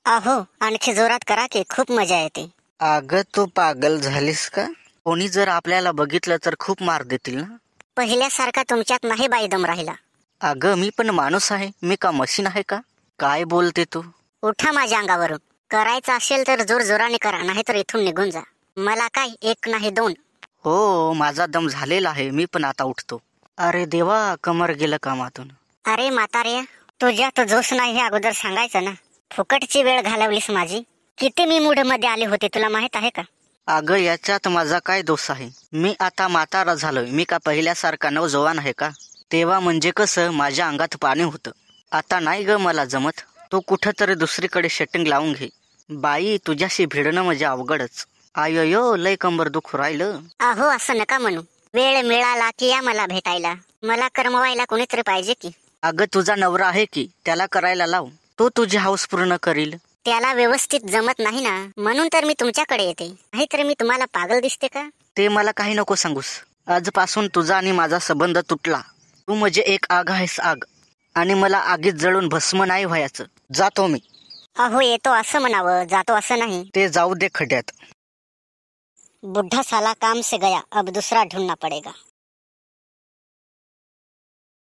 अहो, आणखी जोरात करा की खूप मजा येते. अगं तू पागल झालीस का? कोणी जर आपल्याला बघितलं तर खूप मार देतील ना. पहिल्यासारखा तुमच्यात नाही बाई दम राहिला. अगं मी पण माणूस आहे, मी का मशीन आहे का? काय बोलते तू? उठा माझ्या अंगावरून. करायचं असेल तर जोर जोराने करा, नाहीतर इथून निघून जा. मला काय एक नाही दोन. हो, माझा दम झालेला आहे, मी पण आता उठतो. अरे देवा, कमर गेलं कामातून. अरे म्हातारे, तुझ्यात जोश नाही हे अगोदर सांगायचं ना. फुकटची वेळ घालवलीस माझी. किती मी मूड मध्ये आले होते तुला माहित आहे का? अगं याच्यात माझा काय दोष आहे? मी आता म्हातारा झालोय, मी का पहिल्यासारखा नवजवान आहे का? तेव्हा म्हणजे कसं माझ्या अंगात पाणी होतं. आता नाही ग मला जमत. तू कुठंतरी दुसरीकडे सेटिंग लावून घे. बाई तुझ्याशी भिडणं म्हणजे अवघडच. आयोयो लय कंबर दुखू राहिलं. अहो असं नका म्हणू. वेळ मिळाला की या मला भेटायला. मला करमवायला कोणीतरी पाहिजे की. अगं तुझा नवरा आहे की, त्याला करायला लाव. तो तुझी हौस पूर्ण करील. त्याला व्यवस्थित जमत नाही ना, म्हणून तर मी तुमच्याकडे येते. नाहीतर मी तुम्हाला पागल दिसते का? ते मला काही नको सांगूस. आजपासून तुझा आणि माझा संबंध तुटला. तू म्हणजे एक आग आहेस, आग. आणि मला आगीत जळून भस्म नाही व्हायचं. जातो मी. अहो येतो असं म्हणावं, जातो असं नाही. ते जाऊ दे खड्यात. बुढ़ा साला काम से गया, अब दूसरा ढूंढना पड़ेगा.